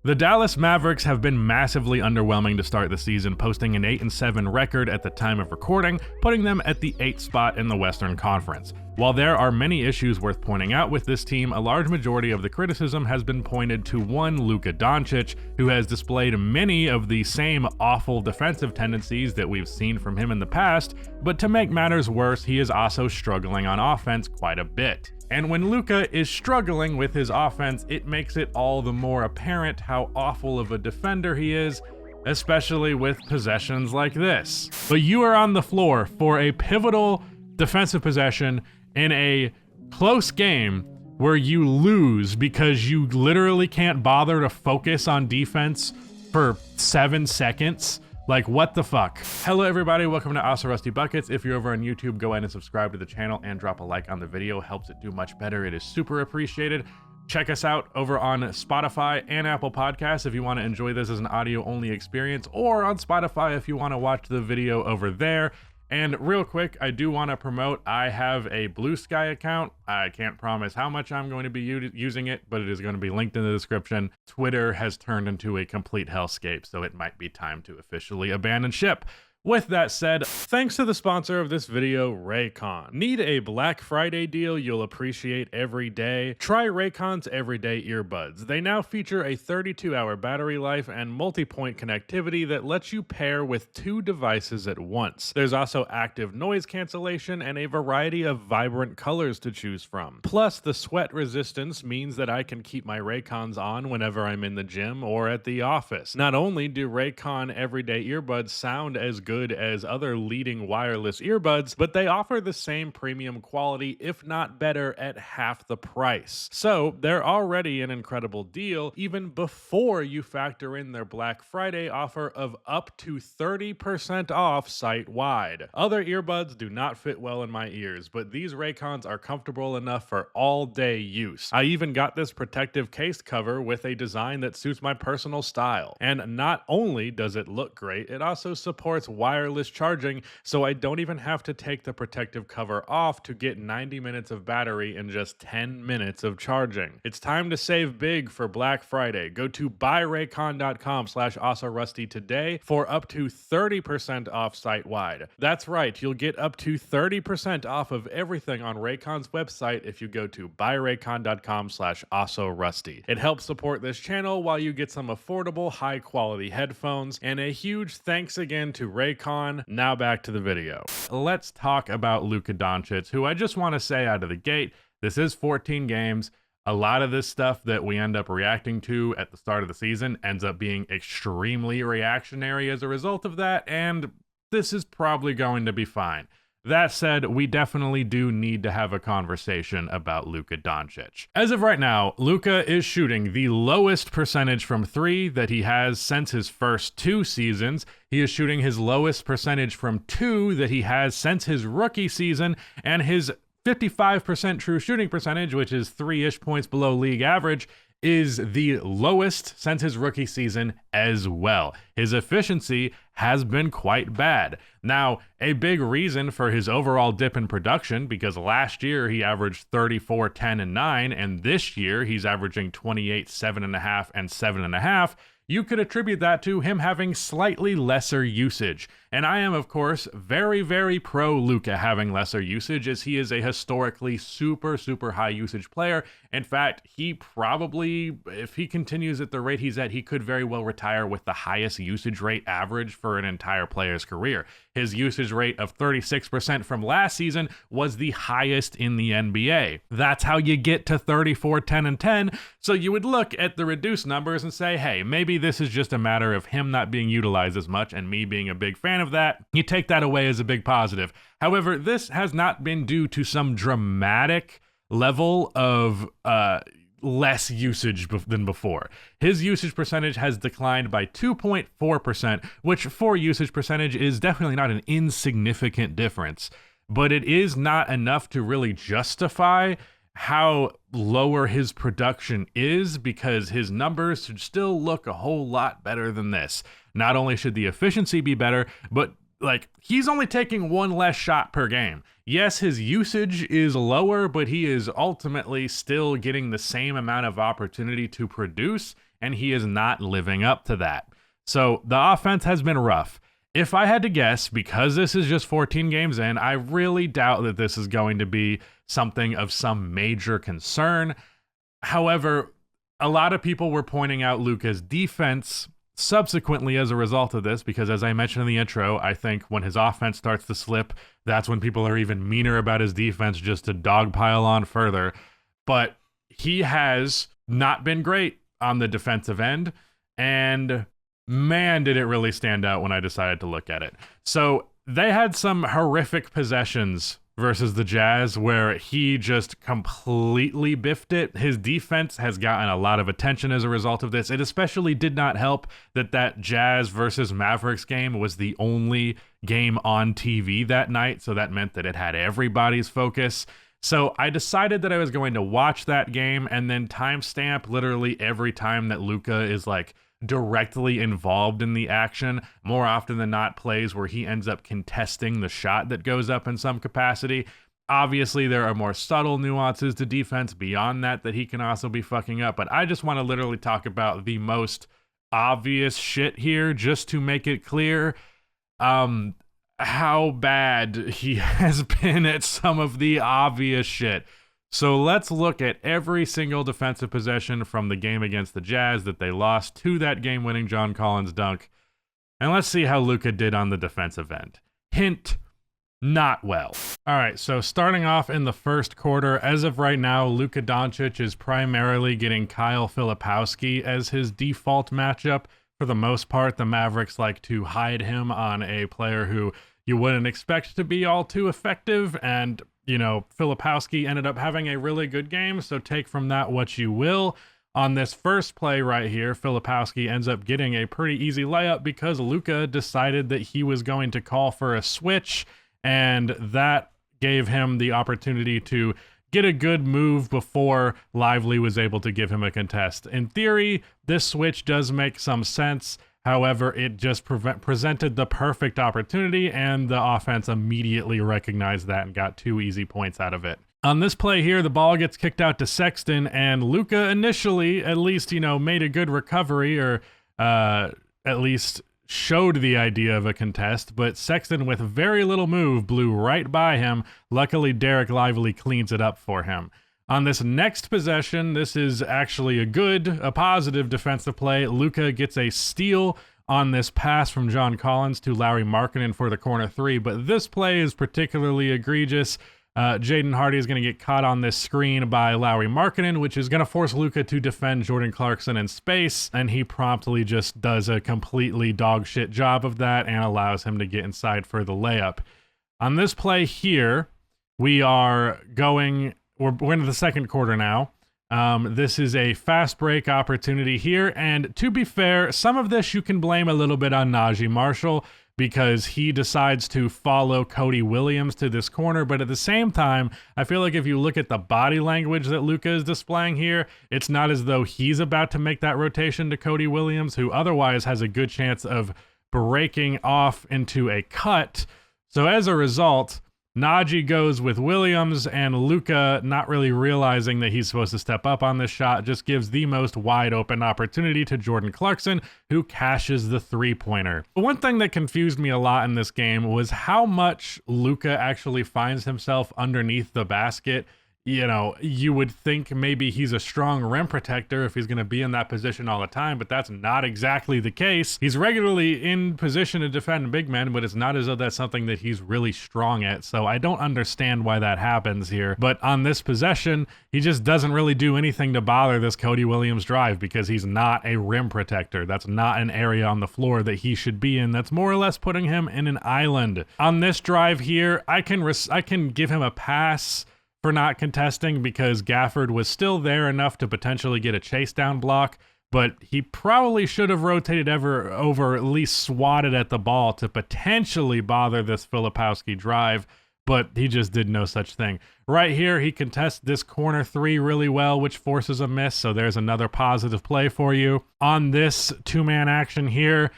The Dallas Mavericks have been massively underwhelming to start the season, posting an 8-7 record at the time of recording, putting them at the 8th spot in the Western Conference. While there are many issues worth pointing out with this team, a large majority of the criticism has been pointed to one Luka Doncic, who has displayed many of the same awful defensive tendencies that we've seen from him in the past, but to make matters worse, he is also struggling on offense quite a bit. And when Luka is struggling with his offense, it makes it all the more apparent how awful of a defender he is, especially with possessions like this. But you are on the floor for a pivotal defensive possession in a close game where you lose because you literally can't bother to focus on defense for 7 seconds. Like, what the fuck? Hello everybody, welcome to Also Rusty Buckets. If you're over on YouTube, go ahead and subscribe to the channel and drop a like on the video. Helps it do much better. It is super appreciated. Check us out over on Spotify and Apple Podcasts if you want to enjoy this as an audio-only experience, or on Spotify if you want to watch the video over there. And real quick, I do want to promote, I have a Blue Sky account. I can't promise how much I'm going to be using it, but it is going to be linked in the description. Twitter has turned into a complete hellscape, so it might be time to officially abandon ship. With that said, thanks to the sponsor of this video, Raycon. Need a Black Friday deal you'll appreciate every day? Try Raycon's Everyday Earbuds. They now feature a 32-hour battery life and multi-point connectivity that lets you pair with 2 devices at once. There's also active noise cancellation and a variety of vibrant colors to choose from. Plus, the sweat resistance means that I can keep my Raycons on whenever I'm in the gym or at the office. Not only do Raycon Everyday Earbuds sound as good as other leading wireless earbuds, but they offer the same premium quality, if not better, at half the price. So they're already an incredible deal, even before you factor in their Black Friday offer of up to 30% off site-wide. Other earbuds do not fit well in my ears, but these Raycons are comfortable enough for all-day use. I even got this protective case cover with a design that suits my personal style. And not only does it look great, it also supports wireless charging, so I don't even have to take the protective cover off to get 90 minutes of battery in just 10 minutes of charging. It's time to save big for Black Friday. Go to buyraycon.com/AwesoRusty today for up to 30% off site-wide. That's right, you'll get up to 30% off of everything on Raycon's website if you go to buyraycon.com/AwesoRusty. It helps support this channel while you get some affordable, high-quality headphones, and a huge thanks again to Raycon. Now back to the video. Let's talk about Luka Doncic, who I just want to say out of the gate, this is 14 games. A lot of this stuff that we end up reacting to at the start of the season ends up being extremely reactionary as a result of that, and this is probably going to be fine. That said, we definitely do need to have a conversation about Luka Doncic. As of right now, Luka is shooting the lowest percentage from 3 that he has since his first 2 seasons. He is shooting his lowest percentage from 2 that he has since his rookie season, and his 55% true shooting percentage, which is 3-ish points below league average, is the lowest since his rookie season as well. His efficiency has been quite bad. Now, a big reason for his overall dip in production, because last year he averaged 34, 10, and 9, and this year he's averaging 28, 7.5, and 7.5, you could attribute that to him having slightly lesser usage. And I am, of course, very, very pro Luka having lesser usage, as he is a historically super, super high usage player. In fact, he probably, if he continues at the rate he's at, he could very well retire with the highest usage rate average for an entire player's career. His usage rate of 36% from last season was the highest in the NBA. That's how you get to 34, 10, and 10. So you would look at the reduced numbers and say, hey, maybe this is just a matter of him not being utilized as much and me being a big fan of that. You take that away as a big positive. However, this has not been due to some dramatic level of less usage than before. His usage percentage has declined by 2.4%, which for usage percentage is definitely not an insignificant difference, but it is not enough to really justify how lower his production is, because his numbers should still look a whole lot better than this. Not only should the efficiency be better, but he's only taking 1 less shot per game. Yes, his usage is lower, but he is ultimately still getting the same amount of opportunity to produce and he is not living up to that. So the offense has been rough. If I had to guess, because this is just 14 games in, I really doubt that this is going to be something of some major concern. However, a lot of people were pointing out Luka's defense subsequently as a result of this, because as I mentioned in the intro, I think when his offense starts to slip, that's when people are even meaner about his defense just to dogpile on further. But he has not been great on the defensive end, and man, did it really stand out when I decided to look at it. So they had some horrific possessions versus the Jazz where he just completely biffed it. His defense has gotten a lot of attention as a result of this. It especially did not help that Jazz versus Mavericks game was the only game on TV that night, so that meant that it had everybody's focus. So I decided that I was going to watch that game and then timestamp literally every time that Luka is like directly involved in the action, more often than not plays where he ends up contesting the shot that goes up in some capacity. Obviously, there are more subtle nuances to defense beyond that he can also be fucking up, but I just want to literally talk about the most obvious shit here just to make it clear how bad he has been at some of the obvious shit. So let's look at every single defensive possession from the game against the Jazz that they lost to that game-winning John Collins dunk. And let's see how Luka did on the defensive end. Hint, not well. All right, so starting off in the first quarter, as of right now, Luka Doncic is primarily getting Kyle Filipowski as his default matchup. For the most part, the Mavericks like to hide him on a player who you wouldn't expect to be all too effective, and you know, Filipowski ended up having a really good game, so take from that what you will. On this first play right here, Filipowski ends up getting a pretty easy layup because Luka decided that he was going to call for a switch, and that gave him the opportunity to get a good move before Lively was able to give him a contest. In theory, this switch does make some sense. However, it just presented the perfect opportunity, and the offense immediately recognized that and got 2 easy points out of it. On this play here, the ball gets kicked out to Sexton, and Luka initially, at least, made a good recovery, or at least showed the idea of a contest, but Sexton, with very little move, blew right by him. Luckily, Derek Lively cleans it up for him. On this next possession, this is actually a positive defensive play. Luka gets a steal on this pass from John Collins to Lauri Markkanen for the corner 3, but this play is particularly egregious. Jaden Hardy is going to get caught on this screen by Lauri Markkanen, which is going to force Luka to defend Jordan Clarkson in space, and he promptly just does a completely dog shit job of that and allows him to get inside for the layup. On this play here, we're into the second quarter now. This is a fast break opportunity here, and to be fair, some of this you can blame a little bit on Najee Marshall because he decides to follow Cody Williams to this corner, but at the same time, I feel like if you look at the body language that Luka is displaying here, it's not as though he's about to make that rotation to Cody Williams, who otherwise has a good chance of breaking off into a cut. So as a result, Najee goes with Williams, and Luka, not really realizing that he's supposed to step up on this shot, just gives the most wide open opportunity to Jordan Clarkson, who cashes the 3-pointer. One thing that confused me a lot in this game was how much Luka actually finds himself underneath the basket. You would think maybe he's a strong rim protector if he's going to be in that position all the time, but that's not exactly the case. He's regularly in position to defend big men, but it's not as though that's something that he's really strong at, so I don't understand why that happens here. But on this possession, he just doesn't really do anything to bother this Cody Williams drive because he's not a rim protector. That's not an area on the floor that he should be in. That's more or less putting him in an island. On this drive here, I can give him a pass for not contesting because Gafford was still there enough to potentially get a chase down block, but he probably should have rotated over, at least swatted at the ball to potentially bother this Filipowski drive, but he just did no such thing. Right here, he contests this corner 3 really well, which forces a miss, so there's another positive play for you. On this 2-man action here,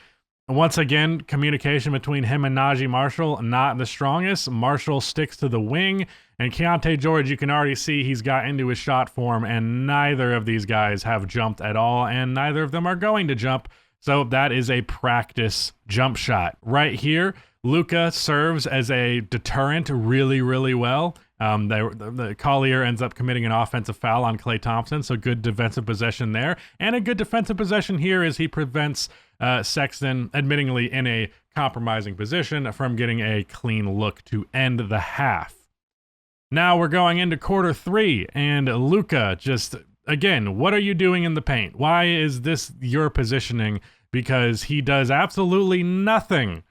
once again, communication between him and Najee Marshall, not the strongest. Marshall sticks to the wing And Keontae George, you can already see he's got into his shot form, and neither of these guys have jumped at all, and neither of them are going to jump. So that is a practice jump shot. Right here, Luka serves as a deterrent really, really well. The Collier ends up committing an offensive foul on Klay Thompson, so good defensive possession there. And a good defensive possession here as he prevents Sexton, admittingly in a compromising position, from getting a clean look to end the half. Now we're going into quarter 3, and Luka just, again, what are you doing in the paint? Why is this your positioning? Because he does absolutely nothing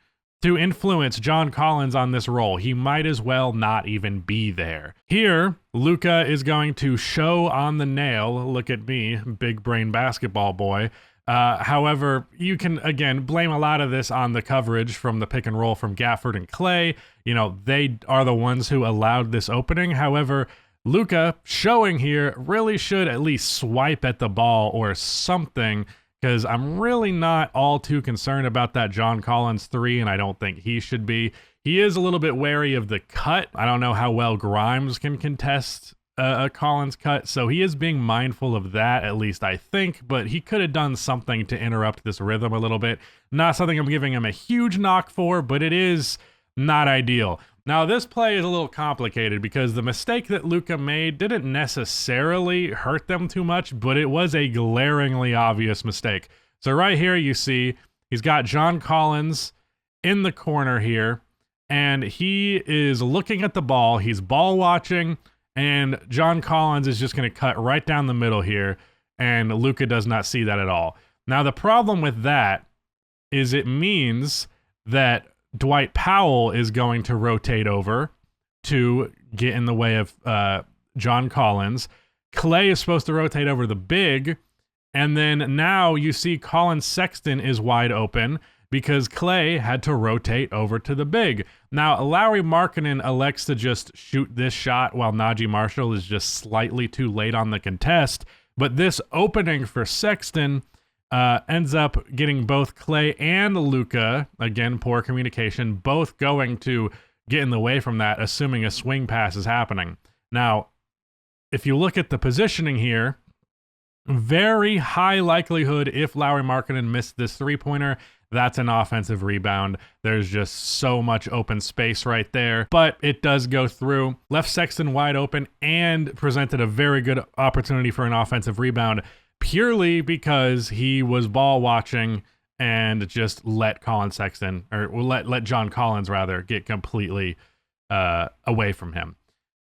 to influence John Collins on this role. He might as well not even be there. Here, Luka is going to show on the nail. Look at me, big brain basketball boy. However, you can, again, blame a lot of this on the coverage from the pick and roll from Gafford and Klay. You know, they are the ones who allowed this opening. However, Luka showing here really should at least swipe at the ball or something, because I'm really not all too concerned about that John Collins 3, and I don't think he should be. He is a little bit wary of the cut. I don't know how well Grimes can contest a Collins cut, so he is being mindful of that, at least I think, but he could have done something to interrupt this rhythm a little bit. Not something I'm giving him a huge knock for, but it is not ideal. Now, this play is a little complicated because the mistake that Luka made didn't necessarily hurt them too much, but it was a glaringly obvious mistake. So right here you see he's got John Collins in the corner here, and he is looking at the ball. He's ball watching, and John Collins is just going to cut right down the middle here, and Luka does not see that at all. Now, the problem with that is it means that Dwight Powell is going to rotate over to get in the way of John Collins. Klay is supposed to rotate over the big, and then now you see Colin Sexton is wide open because Klay had to rotate over to the big. Now, Lauri Markkanen elects to just shoot this shot while Najee Marshall is just slightly too late on the contest, but this opening for Sexton ends up getting both Klay and Luka, again, poor communication, both going to get in the way from that, assuming a swing pass is happening. Now, if you look at the positioning here, very high likelihood if Lauri Markkanen missed this three-pointer, that's an offensive rebound. There's just so much open space right there, but it does go through. Left Sexton wide open and presented a very good opportunity for an offensive rebound, purely because he was ball watching and just let Colin Sexton, or let John Collins rather, get completely away from him.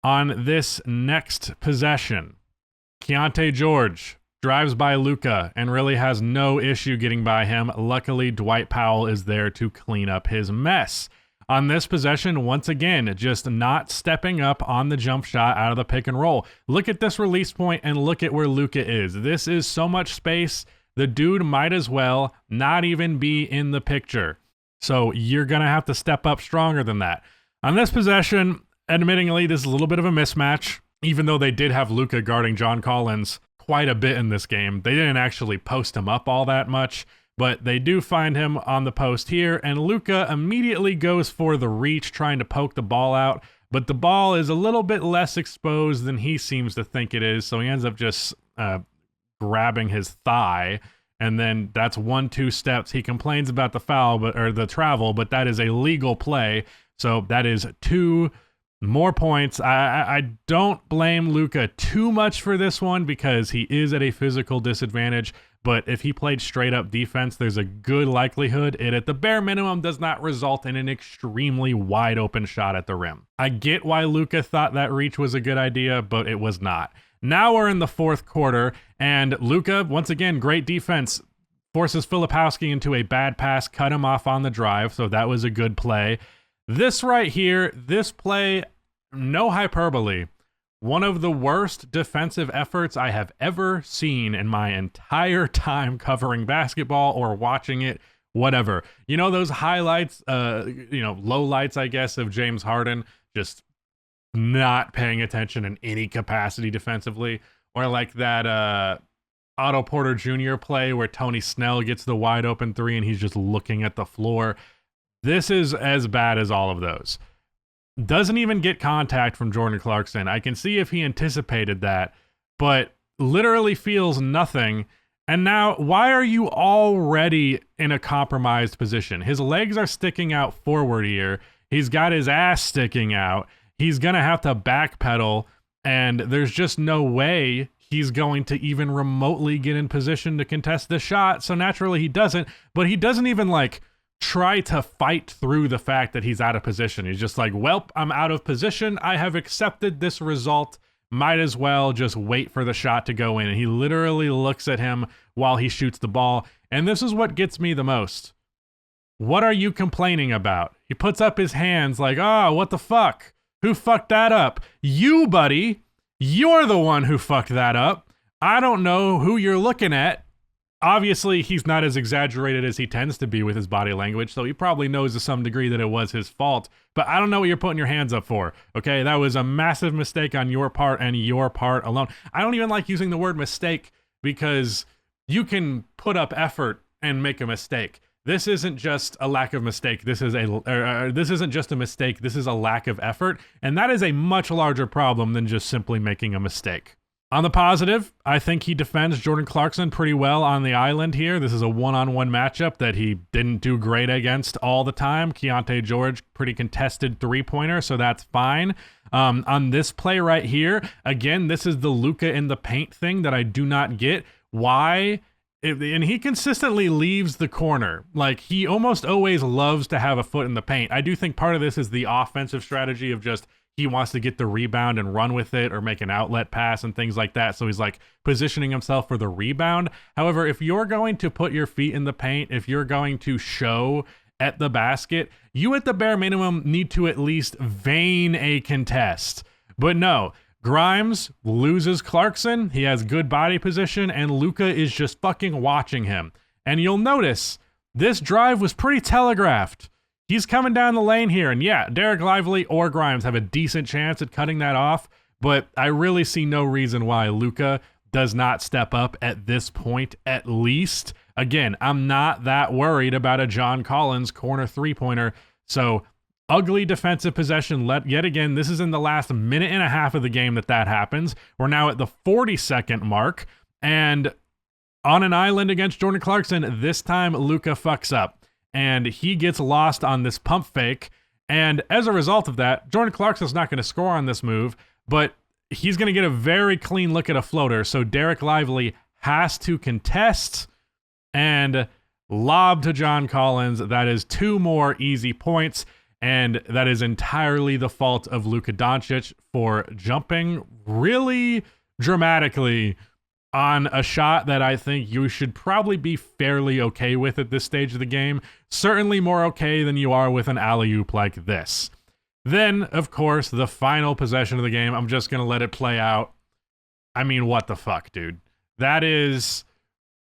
On this next possession, Keontae George drives by Luka and really has no issue getting by him. Luckily, Dwight Powell is there to clean up his mess. On this possession, once again, just not stepping up on the jump shot out of the pick and roll. Look at this release point and look at where Luka is. This is so much space. The dude might as well not even be in the picture. So you're going to have to step up stronger than that. On this possession, admittingly, this is a little bit of a mismatch, even though they did have Luka guarding John Collins quite a bit in this game. They didn't actually post him up all that much, but they do find him on the post here, and Luka immediately goes for the reach, trying to poke the ball out, but the ball is a little bit less exposed than he seems to think it is, so he ends up just grabbing his thigh, and then that's 1-2 steps. He complains about the foul, or the travel, but that is a legal play, so that is 2 more points. I don't blame Luka too much for this one because he is at a physical disadvantage, but if he played straight up defense, there's a good likelihood it at the bare minimum does not result in an extremely wide open shot at the rim. I get why Luka thought that reach was a good idea, but it was not. Now we're in the fourth quarter, and Luka, once again, great defense, forces Filipowski into a bad pass, cut him off on the drive, so that was a good play. This right here, this play, no hyperbole, one of the worst defensive efforts I have ever seen in my entire time covering basketball or watching it, whatever. You know those highlights, low lights, I guess, of James Harden just not paying attention in any capacity defensively? Or like that Otto Porter Jr. play where Tony Snell gets the wide open 3 and he's just looking at the floor. This is as bad as all of those. doesn't even get contact from Jordan Clarkson. I can see if he anticipated that, but literally feels nothing. And now, why are you already in a compromised position? His legs are sticking out forward here. He's got his ass sticking out. He's going to have to backpedal, and there's just no way he's going to even remotely get in position to contest the shot. So naturally he doesn't, but he doesn't even like try to fight through the fact that he's out of position. He's just like, well, I'm out of position. I have accepted this result. Might as well just wait for the shot to go in. And he literally looks at him while he shoots the ball. And this is what gets me the most. What are you complaining about? He puts up his hands like, oh, what the fuck? Who fucked that up? You, buddy. You're the one who fucked that up. I don't know who you're looking at. Obviously, he's not as exaggerated as he tends to be with his body language, so he probably knows to some degree that it was his fault. But I don't know what you're putting your hands up for, okay? That was a massive mistake on your part and your part alone. I don't even like using the word mistake because you can put up effort and make a mistake. This isn't just a lack of mistake. This isn't just a mistake. This is a lack of effort, and that is a much larger problem than just simply making a mistake. On the positive, I think he defends Jordan Clarkson pretty well on the island here. This is a one-on-one matchup that he didn't do great against all the time. Keontae George, pretty contested three-pointer, so that's fine. On this play right here, again, this is the Luka in the paint thing that I do not get. Why? And he consistently leaves the corner. Like, he almost always loves to have a foot in the paint. I do think part of this is the offensive strategy of just he wants to get the rebound and run with it or make an outlet pass and things like that. So he's like positioning himself for the rebound. However, if you're going to put your feet in the paint, if you're going to show at the basket, you at the bare minimum need to at least vein a contest. But no, Grimes loses Clarkson. He has good body position, and Luka is just fucking watching him. And you'll notice this drive was pretty telegraphed. He's coming down the lane here, and yeah, Derek Lively or Grimes have a decent chance at cutting that off, but I really see no reason why Luka does not step up at this point, at least. Again, I'm not that worried about a John Collins corner three-pointer, so ugly defensive possession. Yet again, this is in the last minute and a half of the game that happens. We're now at the 40-second mark, and on an island against Jordan Clarkson, this time Luka fucks up. And he gets lost on this pump fake. And as a result of that, Jordan Clarkson's not going to score on this move, but he's going to get a very clean look at a floater. So Derek Lively has to contest and lob to John Collins. That is 2 more easy points. And that is entirely the fault of Luka Doncic for jumping really dramatically on a shot that I think you should probably be fairly okay with at this stage of the game. Certainly more okay than you are with an alley-oop like this. Then, of course, the final possession of the game, I'm just going to let it play out. I mean, what the fuck, dude? That is,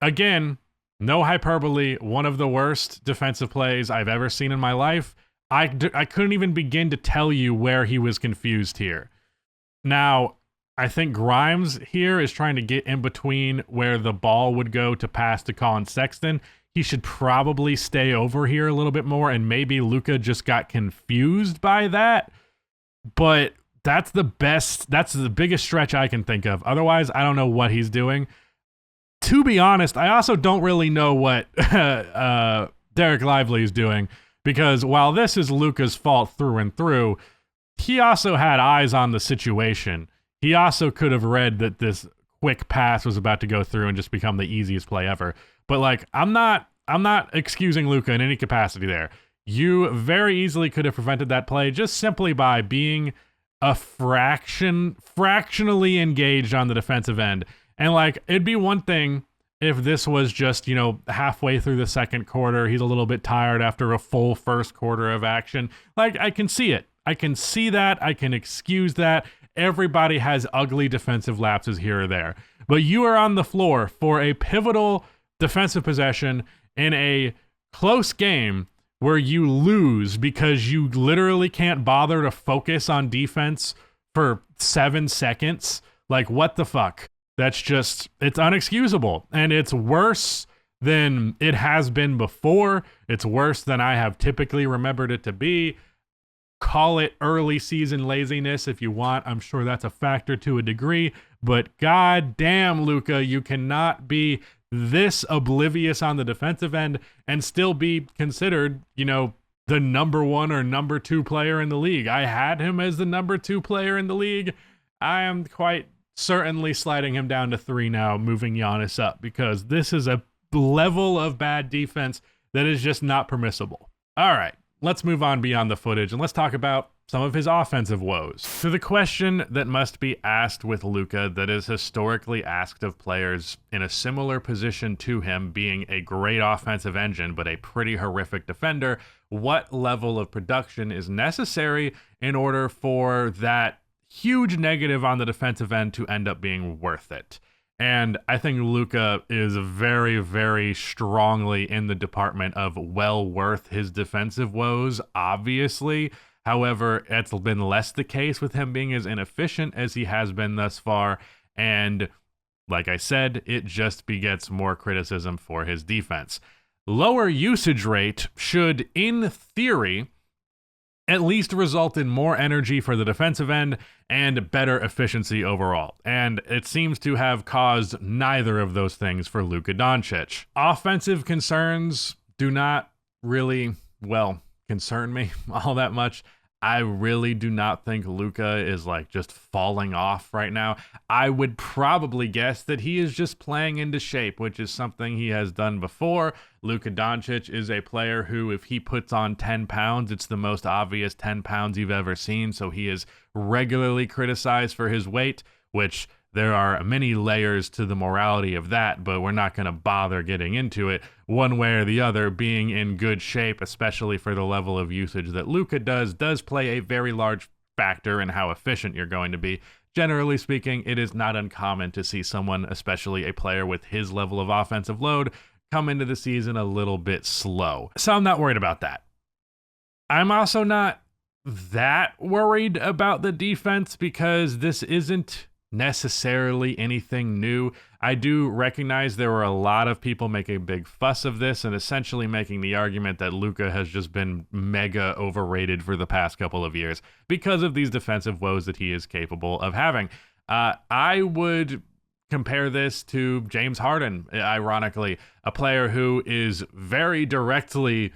again, no hyperbole, one of the worst defensive plays I've ever seen in my life. I couldn't even begin to tell you where he was confused here. Now, I think Grimes here is trying to get in between where the ball would go to pass to Colin Sexton. He should probably stay over here a little bit more, and maybe Luka just got confused by that. But that's the biggest stretch I can think of. Otherwise, I don't know what he's doing. To be honest, I also don't really know what Derek Lively is doing, because while this is Luka's fault through and through, he also had eyes on the situation. He also could have read that this quick pass was about to go through and just become the easiest play ever. But like, I'm not excusing Luka in any capacity there. You very easily could have prevented that play just simply by being a fractionally engaged on the defensive end. And like, it'd be one thing if this was just, halfway through the second quarter, he's a little bit tired after a full first quarter of action. Like, I can see it. I can see that. I can excuse that. Everybody has ugly defensive lapses here or there. But you are on the floor for a pivotal defensive possession in a close game where you lose because you literally can't bother to focus on defense for 7 seconds. Like, what the fuck? That's just, it's unexcusable. And it's worse than it has been before. It's worse than I have typically remembered it to be. Call it early season laziness if you want. I'm sure that's a factor to a degree, but god damn, Luka, you cannot be this oblivious on the defensive end and still be considered, the number 1 or number 2 player in the league. I had him as the number 2 player in the league. I am quite certainly sliding him down to 3 now, moving Giannis up, because this is a level of bad defense that is just not permissible. All right, let's move on beyond the footage and let's talk about some of his offensive woes. To the question that must be asked with Luka that is historically asked of players in a similar position to him, being a great offensive engine but a pretty horrific defender, what level of production is necessary in order for that huge negative on the defensive end to end up being worth it? And I think Luka is very, very strongly in the department of well worth his defensive woes, obviously. However, it's been less the case with him being as inefficient as he has been thus far. And like I said, it just begets more criticism for his defense. Lower usage rate should, in theory, at least result in more energy for the defensive end and better efficiency overall. And it seems to have caused neither of those things for Luka Doncic. Offensive concerns do not really, concern me all that much. I really do not think Luka is just falling off right now. I would probably guess that he is just playing into shape, which is something he has done before. Luka Doncic is a player who, if he puts on 10 pounds, it's the most obvious 10 pounds you've ever seen. So he is regularly criticized for his weight, which there are many layers to the morality of that, but we're not going to bother getting into it. One way or the other, being in good shape, especially for the level of usage that Luka does play a very large factor in how efficient you're going to be. Generally speaking, it is not uncommon to see someone, especially a player with his level of offensive load, come into the season a little bit slow. So I'm not worried about that. I'm also not that worried about the defense because this isn't necessarily anything new. I do recognize there were a lot of people making a big fuss of this and essentially making the argument that Luka has just been mega overrated for the past couple of years because of these defensive woes that he is capable of having. I would compare this to James Harden, ironically, a player who is very directly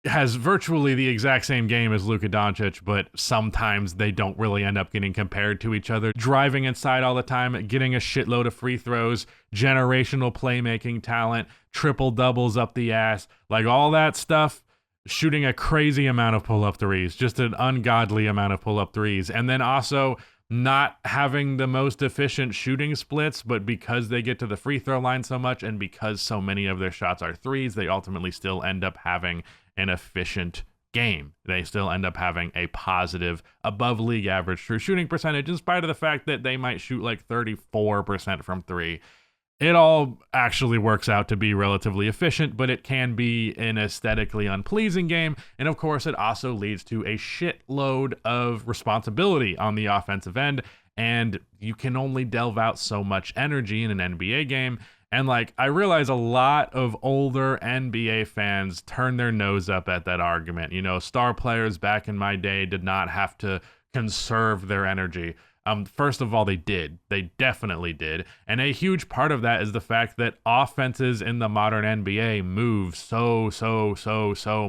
has virtually the exact same game as Luka Doncic, but sometimes they don't really end up getting compared to each other. Driving inside all the time, getting a shitload of free throws, generational playmaking talent, triple doubles up the ass, all that stuff, shooting a crazy amount of pull-up threes, just an ungodly amount of pull-up threes. And then also not having the most efficient shooting splits, but because they get to the free throw line so much and because so many of their shots are threes, they ultimately still end up having an efficient game. They still end up having a positive, above league average true shooting percentage, in spite of the fact that they might shoot 34% from 3. It all actually works out to be relatively efficient, but it can be an aesthetically unpleasing game. And of course, it also leads to a shitload of responsibility on the offensive end. And you can only delve out so much energy in an NBA game. And I realize a lot of older NBA fans turn their nose up at that argument. Star players back in my day did not have to conserve their energy. First of all, they did. They definitely did. And a huge part of that is the fact that offenses in the modern NBA move so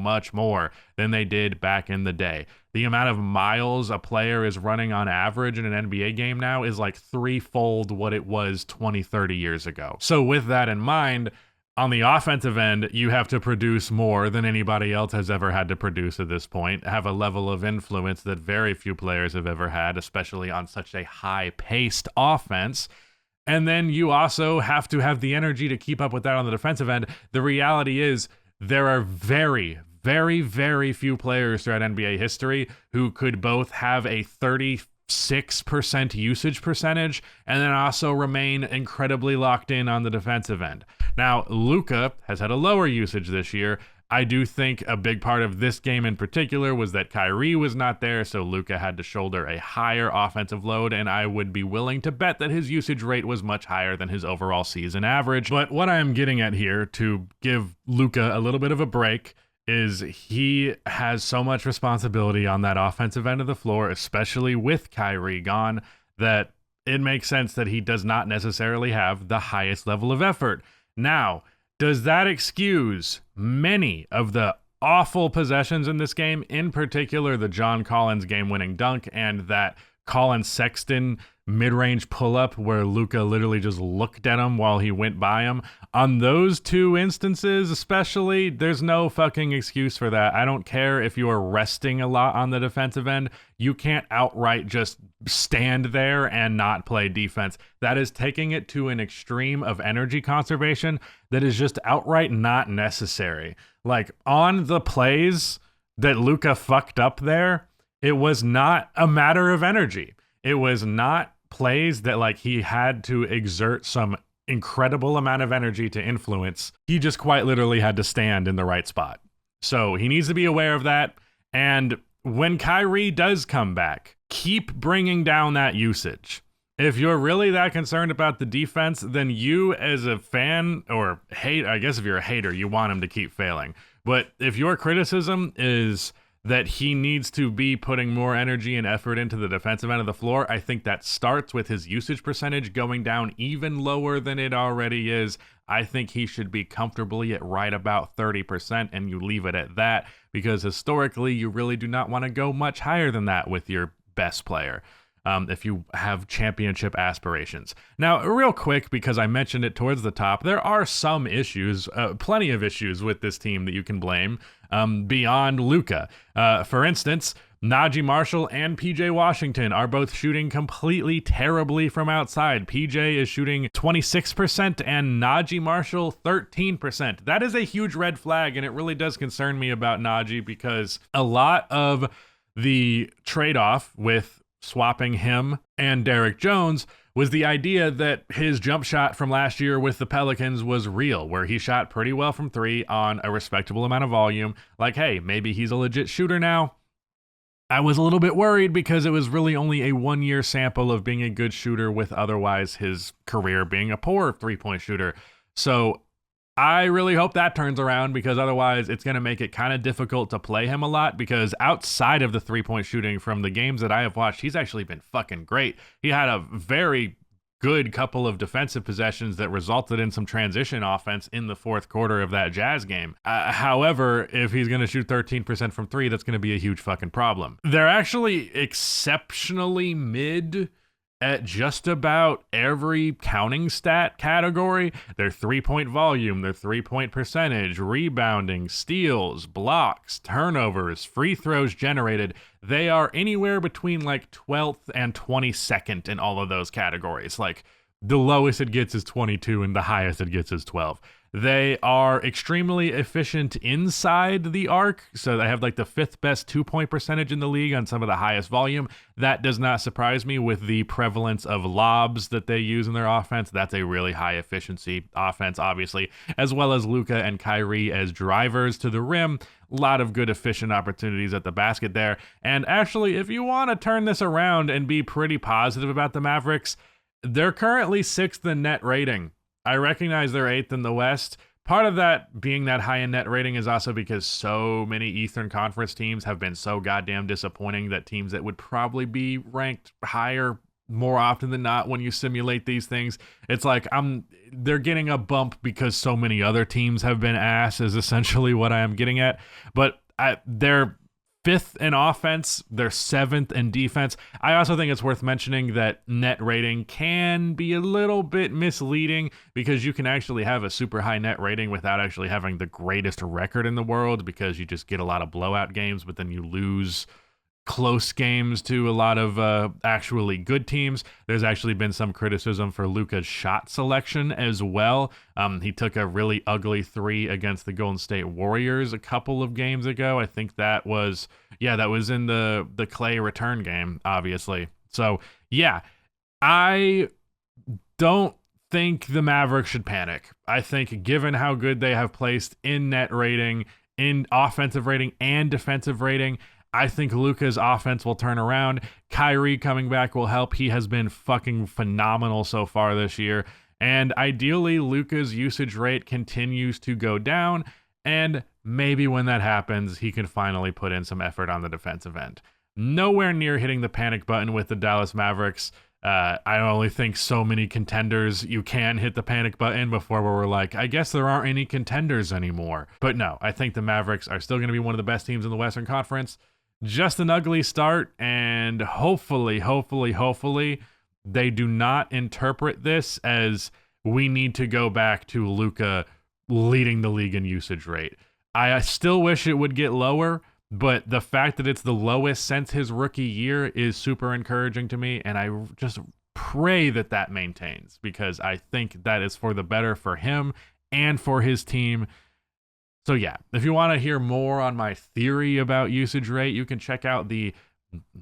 much more than they did back in the day. The amount of miles a player is running on average in an NBA game now is threefold what it was 20, 30 years ago. So with that in mind, on the offensive end, you have to produce more than anybody else has ever had to produce at this point, have a level of influence that very few players have ever had, especially on such a high-paced offense. And then you also have to have the energy to keep up with that on the defensive end. The reality is there are very few players throughout NBA history who could both have a 36% usage percentage and then also remain incredibly locked in on the defensive end. Now, Luka has had a lower usage this year. I do think a big part of this game in particular was that Kyrie was not there, so Luka had to shoulder a higher offensive load, and I would be willing to bet that his usage rate was much higher than his overall season average. But what I am getting at here, to give Luka a little bit of a break, is he has so much responsibility on that offensive end of the floor, especially with Kyrie gone, that it makes sense that he does not necessarily have the highest level of effort. Now, does that excuse many of the awful possessions in this game, in particular the John Collins game-winning dunk and that Colin Sexton mid-range pull-up where Luka literally just looked at him while he went by him? On those two instances especially, there's no fucking excuse for that. I don't care if you are resting a lot on the defensive end. You can't outright just stand there and not play defense. That is taking it to an extreme of energy conservation that is just outright not necessary. Like, on the plays that Luka fucked up there, it was not a matter of energy. It was not plays that like he had to exert some incredible amount of energy to influence. He just quite literally had to stand in the right spot. So he needs to be aware of that. And when Kyrie does come back, keep bringing down that usage. If you're really that concerned about the defense, then you as a fan or hate, I guess if you're a hater, you want him to keep failing. But if your criticism is that he needs to be putting more energy and effort into the defensive end of the floor, I think that starts with his usage percentage going down even lower than it already is. I think he should be comfortably at right about 30%, and you leave it at that, because historically you really do not want to go much higher than that with your best player. If you have championship aspirations. Now, real quick, because I mentioned it towards the top, there are some issues, plenty of issues with this team that you can blame beyond Luka. For instance, Najee Marshall and PJ Washington are both shooting completely terribly from outside. PJ is shooting 26% and Najee Marshall 13%. That is a huge red flag, and it really does concern me about Najee, because a lot of the trade-off with swapping him and Derrick Jones was the idea that his jump shot from last year with the Pelicans was real, where he shot pretty well from three on a respectable amount of volume. Like, hey, maybe he's a legit shooter now. I was a little bit worried because it was really only a 1 year sample of being a good shooter with otherwise his career being a poor 3-point shooter. So I really hope that turns around, because otherwise it's going to make it kind of difficult to play him a lot, because outside of the 3-point shooting from the games that I have watched, he's actually been fucking great. He had a very good couple of defensive possessions that resulted in some transition offense in the fourth quarter of that Jazz game. However, if he's going to shoot 13% from three, that's going to be a huge fucking problem. They're actually exceptionally mid at just about every counting stat category. Their 3-point volume, their 3-point percentage, rebounding, steals, blocks, turnovers, free throws generated. They are anywhere between like 12th and 22nd in all of those categories. Like, the lowest it gets is 22 and the highest it gets is 12. They are extremely efficient inside the arc, so they have like the 5th best 2-point percentage in the league on some of the highest volume. That does not surprise me with the prevalence of lobs that they use in their offense. That's a really high efficiency offense, obviously, as well as Luka and Kyrie as drivers to the rim. A lot of good efficient opportunities at the basket there. And actually, if you want to turn this around and be pretty positive about the Mavericks, they're currently 6th in net rating. I recognize they're 8th in the West. Part of that being that high in net rating is also because so many Eastern Conference teams have been so goddamn disappointing that teams that would probably be ranked higher more often than not when you simulate these things, it's like they're getting a bump because so many other teams have been ass, is essentially what I am getting at. But they're 5th in offense, they're 7th in defense. I also think it's worth mentioning that net rating can be a little bit misleading, because you can actually have a super high net rating without actually having the greatest record in the world, because you just get a lot of blowout games, but then you lose close games to a lot of actually good teams. There's actually been some criticism for Luka's shot selection as well. He took a really ugly 3 against the Golden State Warriors a couple of games ago. I think that was in the Clay return game, obviously. So yeah, I don't think the Mavericks should panic. I think given how good they have placed in net rating, in offensive rating and defensive rating, I think Luka's offense will turn around. Kyrie coming back will help. He has been fucking phenomenal so far this year. And ideally, Luka's usage rate continues to go down. And maybe when that happens, he can finally put in some effort on the defensive end. Nowhere near hitting the panic button with the Dallas Mavericks. I only think so many contenders you can hit the panic button before we're like, I guess there aren't any contenders anymore. But no, I think the Mavericks are still going to be one of the best teams in the Western Conference. Just an ugly start, and hopefully, they do not interpret this as we need to go back to Luka leading the league in usage rate. I still wish it would get lower, but the fact that it's the lowest since his rookie year is super encouraging to me, and I just pray that that maintains, because I think that is for the better for him and for his team. So yeah, if you want to hear more on my theory about usage rate, you can check out the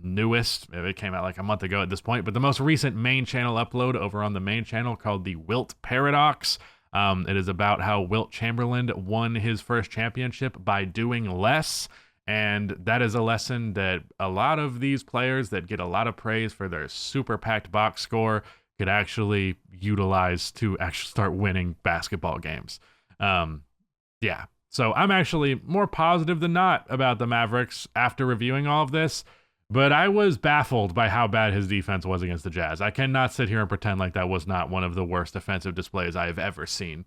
newest, it came out like a month ago at this point, but the most recent main channel upload over on the main channel called the Wilt Paradox. It is about how Wilt Chamberlain won his first championship by doing less. And that is a lesson that a lot of these players that get a lot of praise for their super packed box score could actually utilize to actually start winning basketball games. Yeah. So I'm actually more positive than not about the Mavericks after reviewing all of this, but I was baffled by how bad his defense was against the Jazz. I cannot sit here and pretend like that was not one of the worst defensive displays I have ever seen.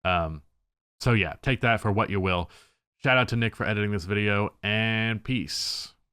So yeah, take that for what you will. Shout out to Nick for editing this video, and peace.